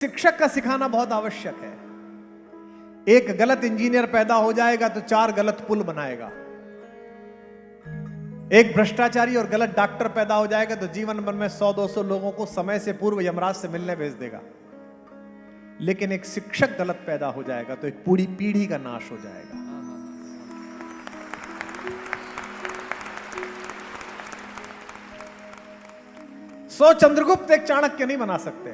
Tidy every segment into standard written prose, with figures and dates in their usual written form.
शिक्षक का सिखाना बहुत आवश्यक है। एक गलत इंजीनियर पैदा हो जाएगा तो 4 गलत पुल बनाएगा। एक भ्रष्टाचारी और गलत डॉक्टर पैदा हो जाएगा तो जीवन भर में 100-200 लोगों को समय से पूर्व यमराज से मिलने भेज देगा। लेकिन एक शिक्षक गलत पैदा हो जाएगा तो एक पूरी पीढ़ी का नाश हो जाएगा। सौ चंद्रगुप्त एक चाणक्य नहीं बना सकते,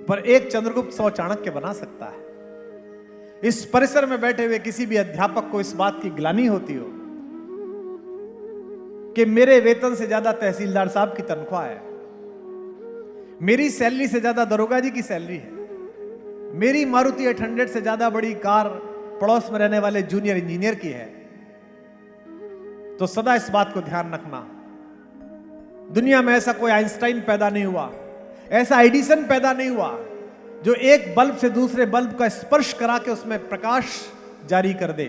पर एक चंद्रगुप्त 100 चाणक्य बना सकता है। इस परिसर में बैठे हुए किसी भी अध्यापक को इस बात की ग्लानि होती हो कि मेरे वेतन से ज्यादा तहसीलदार साहब की तनख्वाह है, मेरी सैलरी से ज्यादा दरोगा जी की सैलरी है, मेरी मारुति 800 से ज्यादा बड़ी कार पड़ोस में रहने वाले जूनियर इंजीनियर की है, तो सदा इस बात को ध्यान रखना, दुनिया में ऐसा कोई आइंस्टाइन पैदा नहीं हुआ, ऐसा एडिसन पैदा नहीं हुआ जो एक बल्ब से दूसरे बल्ब का स्पर्श करा के उसमें प्रकाश जारी कर दे।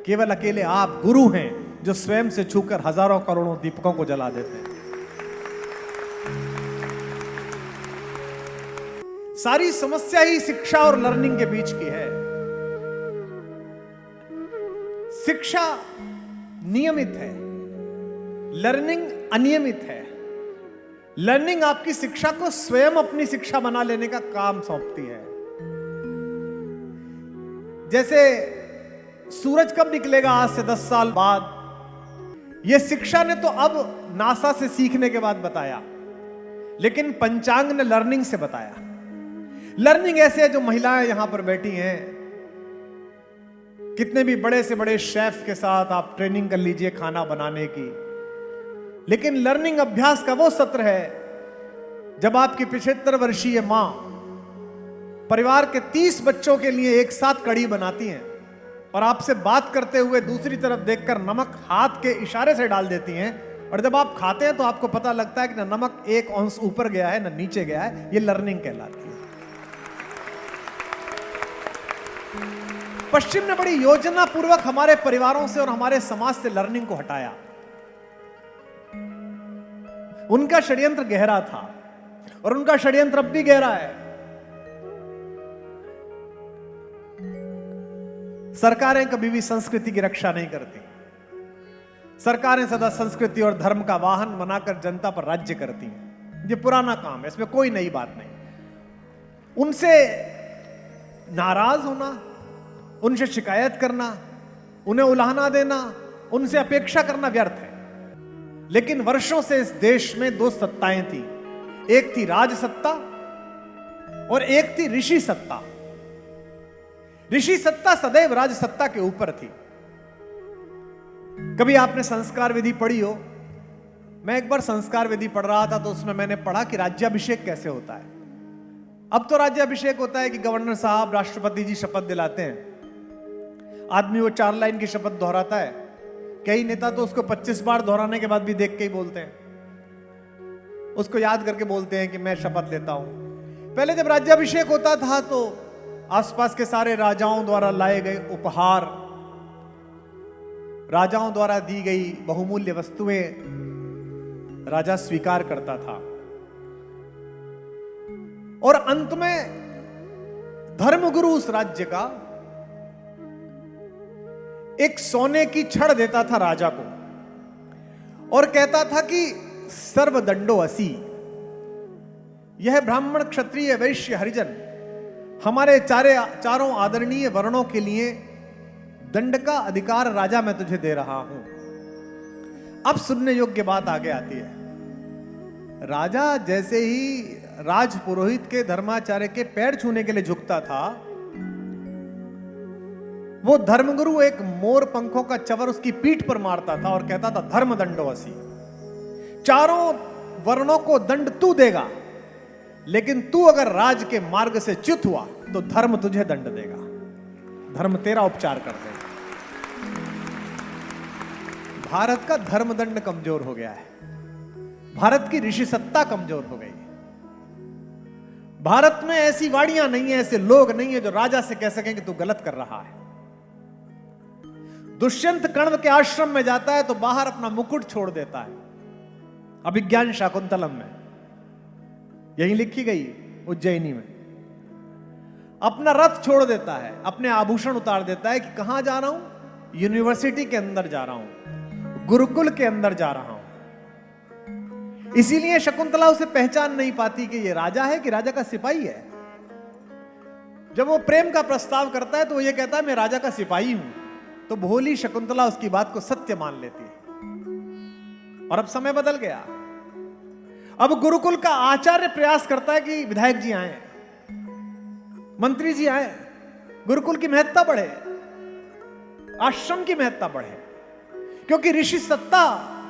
केवल अकेले आप गुरु हैं जो स्वयं से छूकर हजारों करोड़ों दीपकों को जला देते हैं। सारी समस्या ही शिक्षा और लर्निंग के बीच की है। शिक्षा नियमित है, लर्निंग अनियमित है। लर्निंग आपकी शिक्षा को स्वयं अपनी शिक्षा बना लेने का काम सौंपती है। जैसे सूरज कब निकलेगा आज से 10 साल बाद, यह शिक्षा ने तो अब नासा से सीखने के बाद बताया, लेकिन पंचांग ने लर्निंग से बताया। लर्निंग ऐसे है जो महिलाएं यहां पर बैठी हैं, कितने भी बड़े से बड़े शेफ के साथ आप ट्रेनिंग कर लीजिए खाना बनाने की, लेकिन लर्निंग अभ्यास का वो सत्र है जब आपकी 75 वर्षीय मां परिवार के 30 बच्चों के लिए एक साथ कड़ी बनाती हैं और आपसे बात करते हुए दूसरी तरफ देखकर नमक हाथ के इशारे से डाल देती हैं, और जब आप खाते हैं तो आपको पता लगता है कि ना नमक 1 अंश ऊपर गया है ना नीचे गया है। ये लर्निंग कहलाती है। पश्चिम ने बड़ी योजना पूर्वक हमारे परिवारों से और हमारे समाज से लर्निंग को हटाया। उनका षड्यंत्र गहरा था और उनका षड्यंत्र अब भी गहरा है। सरकारें कभी भी संस्कृति की रक्षा नहीं करती। सरकारें सदा संस्कृति और धर्म का वाहन बनाकर जनता पर राज्य करती हैं। ये पुराना काम है, इसमें कोई नई बात नहीं। उनसे नाराज होना, उनसे शिकायत करना, उन्हें उलाहना देना, उनसे अपेक्षा करना व्यर्थ है। लेकिन वर्षों से इस देश में 2 सत्ताएं थी, एक थी राज सत्ता और एक थी ऋषि सत्ता। ऋषि सत्ता सदैव राज सत्ता के ऊपर थी। कभी आपने संस्कार विधि पढ़ी हो? मैं एक बार संस्कार विधि पढ़ रहा था तो उसमें मैंने पढ़ा कि राज्याभिषेक कैसे होता है। अब तो राज्याभिषेक होता है कि गवर्नर साहब, राष्ट्रपति जी शपथ दिलाते हैं, आदमी वो 4 लाइन की शपथ दोहराता है। कई नेता तो उसको 25 बार दोहराने के बाद भी देख के ही बोलते हैं, उसको याद करके बोलते हैं कि मैं शपथ लेता हूं। पहले जब राज्याभिषेक होता था तो आसपास के सारे राजाओं द्वारा लाए गए उपहार, राजाओं द्वारा दी गई बहुमूल्य वस्तुएं राजा स्वीकार करता था, और अंत में धर्मगुरु उस राज्य का एक सोने की छड़ देता था राजा को और कहता था कि सर्वदंडो असि। यह ब्राह्मण, क्षत्रिय, वैश्य, हरिजन हमारे चारों आदरणीय वर्णों के लिए दंड का अधिकार राजा मैं तुझे दे रहा हूं। अब सुनने योग्य बात आगे आती है। राजा जैसे ही राजपुरोहित के धर्माचार्य के पैर छूने के लिए झुकता था, वो धर्मगुरु एक मोर पंखों का चवर उसकी पीठ पर मारता था और कहता था धर्म दंडो असि। चारों वर्णों को दंड तू देगा, लेकिन तू अगर राज के मार्ग से च्युत हुआ तो धर्म तुझे दंड देगा, धर्म तेरा उपचार कर देगा। भारत का धर्म दंड कमजोर हो गया है, भारत की ऋषि सत्ता कमजोर हो गई। भारत में ऐसी वाणियां नहीं है, ऐसे लोग नहीं है जो राजा से कह सकें कि तू गलत कर रहा है। दुष्यंत कण्व के आश्रम में जाता है तो बाहर अपना मुकुट छोड़ देता है। अभिज्ञान शाकुंतलम में यही लिखी गई उज्जैनी में, अपना रथ छोड़ देता है, अपने आभूषण उतार देता है कि कहां जा रहा हूं, यूनिवर्सिटी के अंदर जा रहा हूं, गुरुकुल के अंदर जा रहा हूं। इसीलिए शकुंतला उसे पहचान नहीं पाती कि ये राजा है कि राजा का सिपाही है। जब वो प्रेम का प्रस्ताव करता है तो वो ये कहता है मैं राजा का सिपाही हूं, तो भोली शकुंतला उसकी बात को सत्य मान लेती है। और अब समय बदल गया, अब गुरुकुल का आचार्य प्रयास करता है कि विधायक जी आए, मंत्री जी आए, गुरुकुल की महत्ता बढ़े, आश्रम की महत्ता बढ़े, क्योंकि ऋषि सत्ता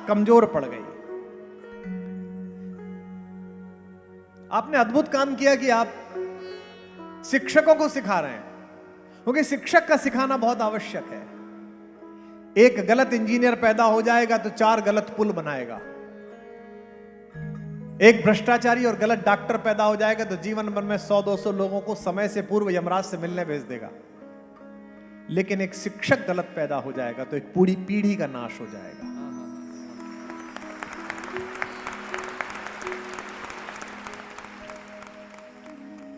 कमजोर पड़ गई। आपने अद्भुत काम किया कि आप शिक्षकों को सिखा रहे हैं, क्योंकि शिक्षक का सिखाना बहुत आवश्यक है। एक गलत इंजीनियर पैदा हो जाएगा तो 4 गलत पुल बनाएगा। एक भ्रष्टाचारी और गलत डॉक्टर पैदा हो जाएगा तो जीवन भर में 100-200 लोगों को समय से पूर्व यमराज से मिलने भेज देगा। लेकिन एक शिक्षक गलत पैदा हो जाएगा तो एक पूरी पीढ़ी का नाश हो जाएगा।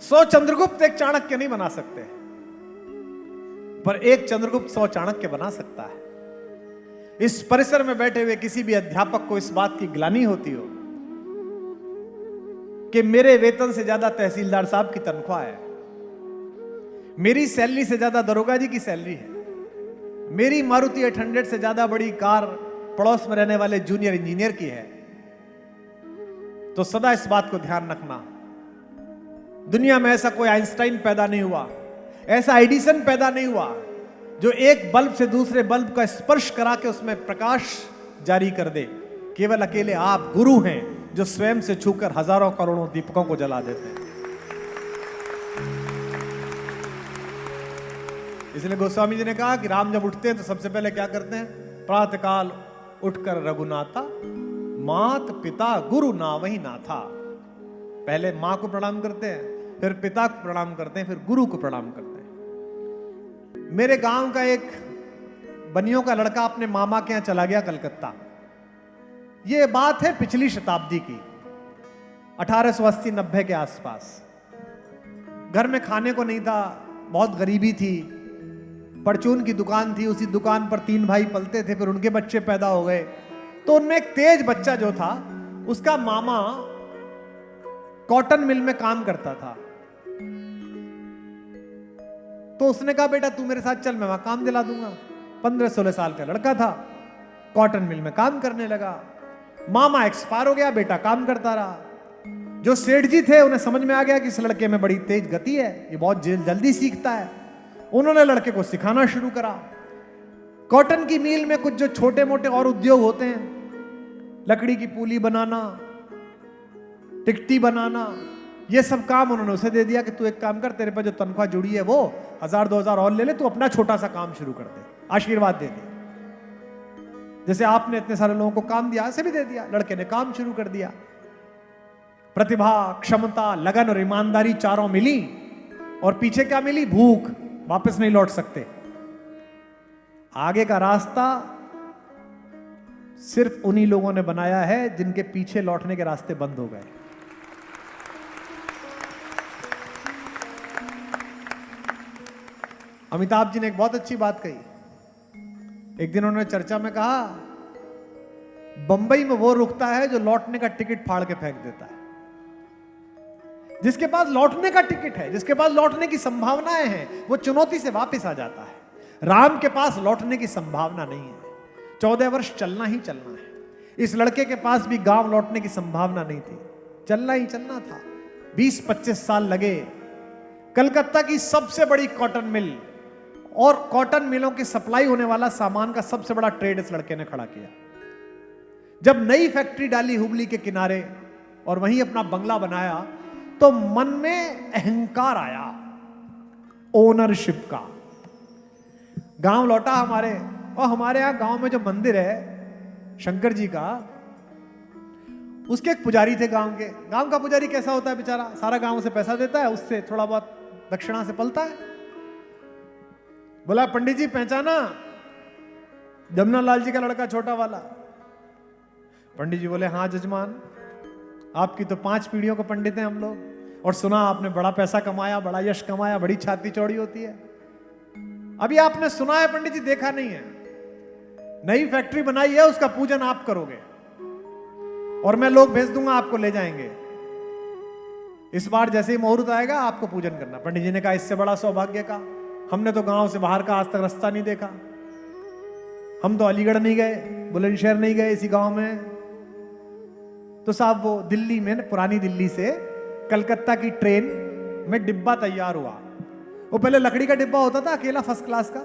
सौ चंद्रगुप्त एक चाणक्य नहीं बना सकते, पर एक चंद्रगुप्त 100 चाणक्य बना सकता है। इस परिसर में बैठे हुए किसी भी अध्यापक को इस बात की ग्लानि होती हो कि मेरे वेतन से ज्यादा तहसीलदार साहब की तनख्वाह है, मेरी सैलरी से ज्यादा दरोगा जी की सैलरी है, मेरी मारुति 800 से ज्यादा बड़ी कार पड़ोस में रहने वाले जूनियर इंजीनियर की है। तो सदा इस बात को ध्यान रखना, दुनिया में ऐसा कोई आइंस्टाइन पैदा नहीं हुआ, ऐसा एडिसन पैदा नहीं हुआ जो एक बल्ब से दूसरे बल्ब का स्पर्श करा के उसमें प्रकाश जारी कर दे। केवल अकेले आप गुरु हैं जो स्वयं से छूकर हजारों करोड़ों दीपकों को जला देते हैं। इसलिए गोस्वामी जी ने कहा कि राम जब उठते हैं तो सबसे पहले क्या करते हैं, प्रातःकाल उठकर रघुनाथा, मात पिता गुरु ना वही नाथा। पहले मां को प्रणाम करते हैं, फिर पिता को प्रणाम करते हैं, फिर गुरु को प्रणाम करते हैं। मेरे गांव का एक बनियों का लड़का अपने मामा के यहां चला गया कलकत्ता। यह बात है पिछली शताब्दी की, 1880-90 के आसपास। घर में खाने को नहीं था, बहुत गरीबी थी, परचून की दुकान थी, उसी दुकान पर 3 भाई पलते थे, फिर उनके बच्चे पैदा हो गए। तो उनमें एक तेज बच्चा जो था, उसका मामा कॉटन मिल में काम करता था। तो उसने कहा बेटा तू मेरे साथ चल, मैं वहां काम दिला दूंगा। 15-16 साल का लड़का था, कॉटन मिल में काम करने लगा। मामा एक्सपायर हो गया, बेटा काम करता रहा। जो सेठ जी थे उन्हें समझ में आ गया कि इस लड़के में बड़ी तेज गति है, ये बहुत जल्दी सीखता है। उन्होंने लड़के को सिखाना शुरू करा। कॉटन की मिल में कुछ जो छोटे मोटे और उद्योग होते हैं, लकड़ी की पुली बनाना, टिकटी बनाना, ये सब काम उन्होंने उसे दे दिया कि तू एक काम कर, तेरे पर जो तनख्वाह जुड़ी है वो 1000-2000 और ले ले, तू अपना छोटा सा काम शुरू कर दे, आशीर्वाद दे दे। जैसे आपने इतने सारे लोगों को काम दिया, ऐसे भी दे दिया। लड़के ने काम शुरू कर दिया। प्रतिभा, क्षमता, लगन और ईमानदारी चारों मिली, और पीछे क्या मिली? भूख। वापस नहीं लौट सकते। आगे का रास्ता सिर्फ उन्हीं लोगों ने बनाया है जिनके पीछे लौटने के रास्ते बंद हो गए। अमिताभ जी ने एक बहुत अच्छी बात कही। एक दिन उन्होंने चर्चा में कहा, बंबई में वो रुकता है जो लौटने का टिकट फाड़ के फेंक देता है। जिसके पास लौटने का टिकट है, जिसके पास लौटने की संभावनाएं हैं, वो चुनौती से वापस आ जाता है। राम के पास लौटने की संभावना नहीं है, 14 वर्ष चलना ही चलना है। इस लड़के के पास भी गांव लौटने की संभावना नहीं थी, चलना ही चलना था। 20-25 साल लगे। कलकत्ता की सबसे बड़ी कॉटन मिल और कॉटन मिलों की सप्लाई होने वाला सामान का सबसे बड़ा ट्रेड इस लड़के ने खड़ा किया। जब नई फैक्ट्री डाली हुबली के किनारे और वहीं अपना बंगला बनाया, तो मन में अहंकार आया ओनरशिप का। गांव लौटा हमारे, और हमारे यहां गांव में जो मंदिर है शंकर जी का, उसके एक पुजारी थे गांव के। गांव का पुजारी कैसा होता है बेचारा, सारा गांव से पैसा देता है, उससे थोड़ा बहुत दक्षिणा से पलता है। बोला पंडित जी पहचाना, जमुना लाल जी का लड़का छोटा वाला। पंडित जी बोले हाँ जजमान, आपकी तो 5 पीढ़ियों को पंडित हैं हम लोग। और सुना आपने बड़ा पैसा कमाया, बड़ा यश कमाया, बड़ी छाती चौड़ी होती है। अभी आपने सुना है पंडित जी, देखा नहीं है। नई फैक्ट्री बनाई है, उसका पूजन आप करोगे और मैं लोग भेज दूंगा, आपको ले जाएंगे। इस बार जैसे ही मुहूर्त आएगा आपको पूजन करना। पंडित जी ने कहा इससे बड़ा सौभाग्य का हमने तो गांव से बाहर का आज तक रास्ता नहीं देखा। हम तो अलीगढ़ नहीं गए, बुलंदशहर नहीं गए, इसी गांव में। तो साहब वो दिल्ली में, पुरानी दिल्ली से कलकत्ता की ट्रेन में डिब्बा तैयार हुआ। वो पहले लकड़ी का डिब्बा होता था अकेला, फर्स्ट क्लास का,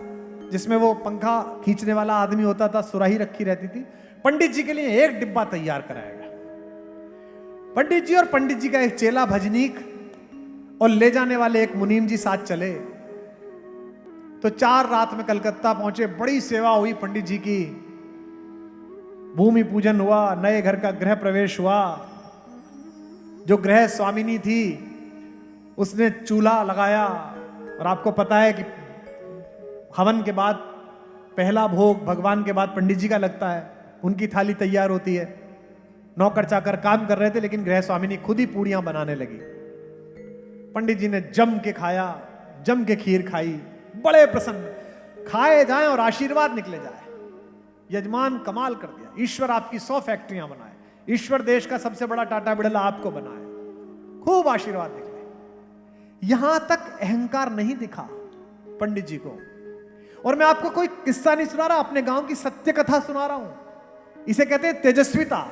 जिसमें वो पंखा खींचने वाला आदमी होता था, सुराही रखी रहती थी। पंडित जी के लिए एक डिब्बा तैयार कराया गया। पंडित जी और पंडित जी का एक चेला भजनीक और ले जाने वाले एक मुनीम जी साथ चले। तो 4 रात में कलकत्ता पहुंचे। बड़ी सेवा हुई पंडित जी की, भूमि पूजन हुआ, नए घर का गृह प्रवेश हुआ। जो गृह स्वामिनी थी उसने चूल्हा लगाया, और आपको पता है कि हवन के बाद पहला भोग भगवान के बाद पंडित जी का लगता है। उनकी थाली तैयार होती है, नौकर चाकर काम कर रहे थे, लेकिन गृह स्वामिनी खुद ही पूड़ियां बनाने लगी। पंडित जी ने जम के खाया, जम के खीर खाई, बड़े प्रसन्न। खाए जाएं और आशीर्वाद निकले जाए। यजमान कमाल कर दिया, ईश्वर आपकी 100 फैक्ट्रियां बनाए, ईश्वर देश का सबसे बड़ा टाटा बिड़ला आपको बनाए, खूब आशीर्वाद निकले। यहां तक अहंकार नहीं दिखा पंडित जी को। और मैं आपको कोई किस्सा नहीं सुना रहा, अपने गांव की सत्य कथा सुना रहा हूं। इसे कहते हैं तेजस्विता,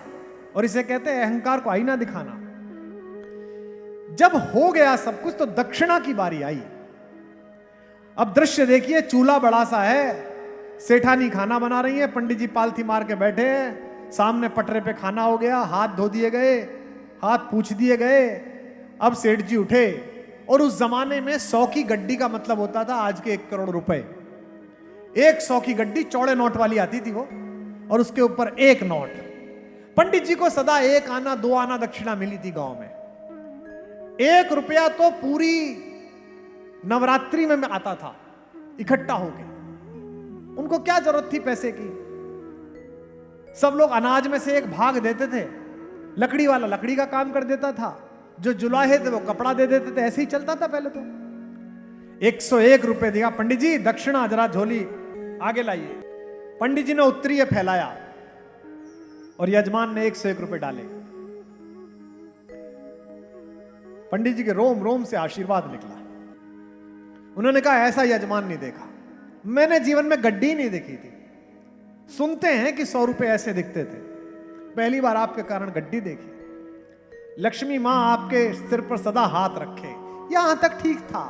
और इसे कहते हैं अहंकार को आईना दिखाना। जब हो गया सब कुछ तो दक्षिणा की बारी आई। अब दृश्य देखिए, चूल्हा बड़ा सा है, सेठानी खाना बना रही है, पंडित जी पालथी मार के बैठे हैं, सामने पटरे पे खाना हो गया, हाथ धो दिए गए, हाथ पूछ दिए गए। अब सेठ जी उठे, और उस जमाने में 100 की गड्डी का मतलब होता था आज के 1 करोड़ रुपए। 100 की गड्डी चौड़े नोट वाली आती थी वो, और उसके ऊपर 1 नोट। पंडित जी को सदा 1 आना 2 आना दक्षिणा मिली थी गांव में। 1 रुपया तो पूरी नवरात्रि में आता था इकट्ठा होके। उनको क्या जरूरत थी पैसे की? सब लोग अनाज में से एक भाग देते थे, लकड़ी वाला लकड़ी का काम कर देता था, जो जुलाहे थे वो कपड़ा दे देते थे। ऐसे ही चलता था पहले तो। 101 रुपए दिया, पंडित जी दक्षिणा जरा झोली आगे लाइए। पंडित जी ने उत्तरीय फैलाया और यजमान ने 101 रुपए डाले। पंडित जी के रोम रोम से आशीर्वाद निकला। उन्होंने कहा ऐसा यजमान नहीं देखा, मैंने जीवन में गड्डी नहीं देखी थी। सुनते हैं कि 100 रुपए ऐसे दिखते थे, पहली बार आपके कारण गड्डी देखी। लक्ष्मी मां आपके सिर पर सदा हाथ रखे। यहां तक ठीक था।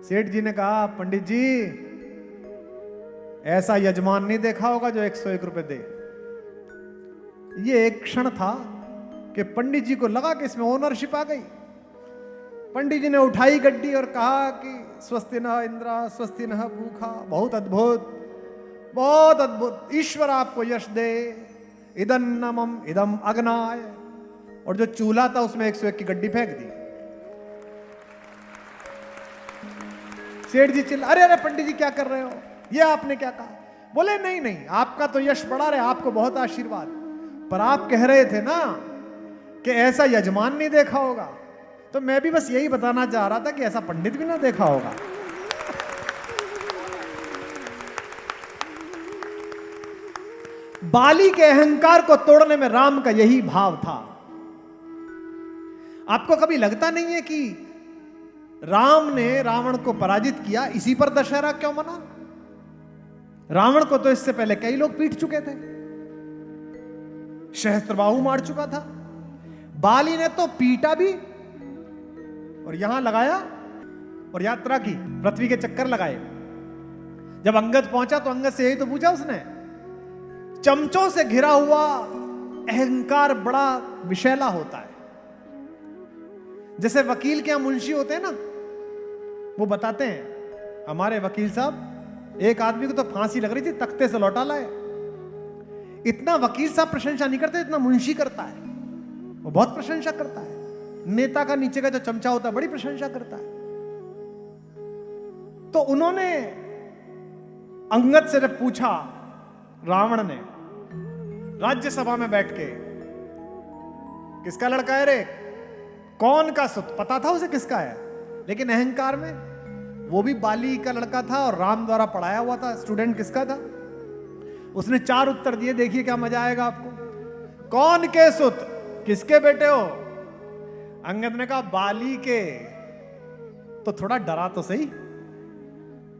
सेठ जी ने कहा पंडित जी ऐसा यजमान नहीं देखा होगा जो 101 रुपए दे। ये एक क्षण था कि पंडित जी को लगा कि इसमें ओनरशिप आ गई। पंडित जी ने उठाई गड्डी और कहा कि स्वस्ति नः इंद्र स्वस्ति नः भूखा। बहुत अद्भुत, बहुत अद्भुत, ईश्वर आपको यश दे। इदन्नमम इदम अग्नाय। और जो चूल्हा था उसमें 101 की गड्डी फेंक दी। सेठ जी चिल्ला, अरे अरे पंडित जी क्या कर रहे हो, ये आपने क्या कहा? बोले नहीं नहीं, आपका तो यश बढ़ा रहे, आपको बहुत आशीर्वाद, पर आप कह रहे थे ना कि ऐसा यजमान नहीं देखा होगा, तो मैं भी बस यही बताना चाह रहा था कि ऐसा पंडित भी ना देखा होगा। बाली के अहंकार को तोड़ने में राम का यही भाव था। आपको कभी लगता नहीं है कि राम ने रावण को पराजित किया, इसी पर दशहरा क्यों मना? रावण को तो इससे पहले कई लोग पीट चुके थे, सहस्त्रबाहु मार चुका था। बाली ने तो पीटा भी और यहां लगाया और यात्रा की, पृथ्वी के चक्कर लगाए। जब अंगद पहुंचा तो अंगद से यही तो पूछा उसने। चमचों से घिरा हुआ अहंकार बड़ा विषैला होता है। जैसे वकील के यहां मुंशी होते हैं ना, वो बताते हैं हमारे वकील साहब एक आदमी को तो फांसी लग रही थी, तख्ते से लौटा लाए। इतना वकील साहब प्रशंसा नहीं करते, इतना मुंशी करता है। वो बहुत प्रशंसा करता है। नेता का नीचे का जो चमचा होता है बड़ी प्रशंसा करता है। तो उन्होंने अंगद से जब पूछा, रावण ने राज्यसभा में बैठ के, किसका लड़का है रे? कौन का सुत, पता था उसे किसका है, लेकिन अहंकार में वो भी बाली का लड़का था और राम द्वारा पढ़ाया हुआ था, स्टूडेंट किसका था। उसने 4 उत्तर दिए, देखिए क्या मजा आएगा आपको। कौन के सुत, किसके बेटे हो? अंगद ने कहा बाली के। तो थोड़ा डरा तो सही,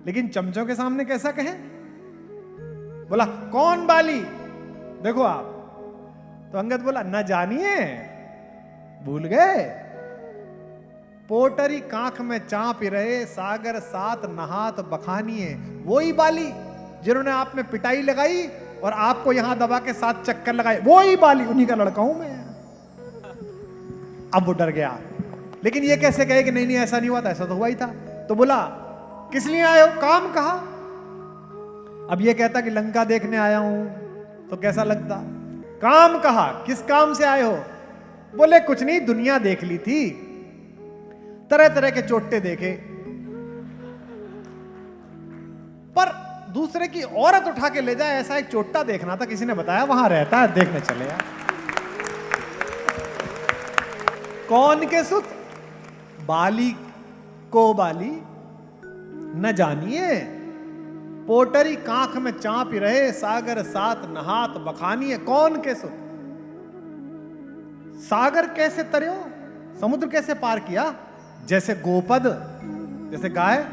लेकिन चमचों के सामने कैसा कहे। बोला कौन बाली, देखो आप। तो अंगद बोला न जानिए, भूल गए। पोटरी कांख में चाप रहे, सागर सात नहात बखानिए। वही बाली जिन्होंने आप में पिटाई लगाई और आपको यहां दबा के 7 चक्कर लगाए, वही बाली, उन्हीं का लड़का हूं मैं। अब वो डर गया, लेकिन ये कैसे कहे कि नहीं नहीं ऐसा नहीं हुआ था, ऐसा तो हुआ ही था। तो बोला किस लिए आए हो, काम कहा। अब ये कहता कि लंका देखने आया हूं, तो कैसा लगता। काम कहा, किस काम से आए हो। बोले कुछ नहीं, दुनिया देख ली थी, तरह तरह के चोटे देखे, पर दूसरे की औरत उठा के ले जाए ऐसा एक चोटा देखना था, किसी ने बताया वहां रहता है, देखने चले यार। कौन के सुत, बाली को बाली न जानिए। पोटरी कांख में चाप रहे, सागर सात नहात बखानिए। कौन के सुत, सागर कैसे तरे हो, समुद्र कैसे पार किया। जैसे गोपद, जैसे गाय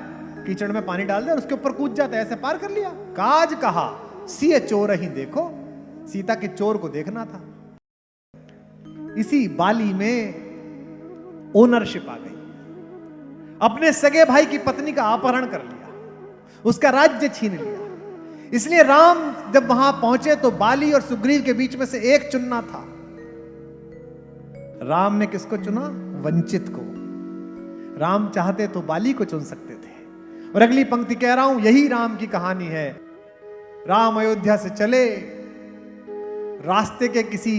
कीचड़ में पानी डाल दे और उसके ऊपर कूद जाता है, ऐसे पार कर लिया। काज कहा सिए चोर ही देखो, सीता के चोर को देखना था। इसी बाली में ओनरशिप आ गई, अपने सगे भाई की पत्नी का अपहरण कर लिया, उसका राज्य छीन लिया। इसलिए राम जब वहां पहुंचे तो बाली और सुग्रीव के बीच में से एक चुनना था। राम ने किसको चुना, वंचित को। राम चाहते तो बाली को चुन सकते थे। और अगली पंक्ति कह रहा हूं, यही राम की कहानी है। राम अयोध्या से चले, रास्ते के किसी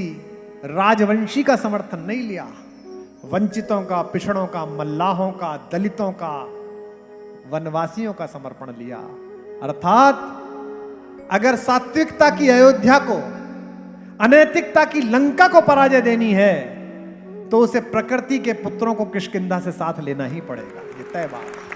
राजवंशी का समर्थन नहीं लिया, वंचितों का, पिछड़ों का, मल्लाहों का, दलितों का, वनवासियों का समर्पण लिया। अर्थात अगर सात्विकता की अयोध्या को, अनैतिकता की लंका को पराजय देनी है तो उसे प्रकृति के पुत्रों को किष्किंधा से साथ लेना ही पड़ेगा, ये तय बात है।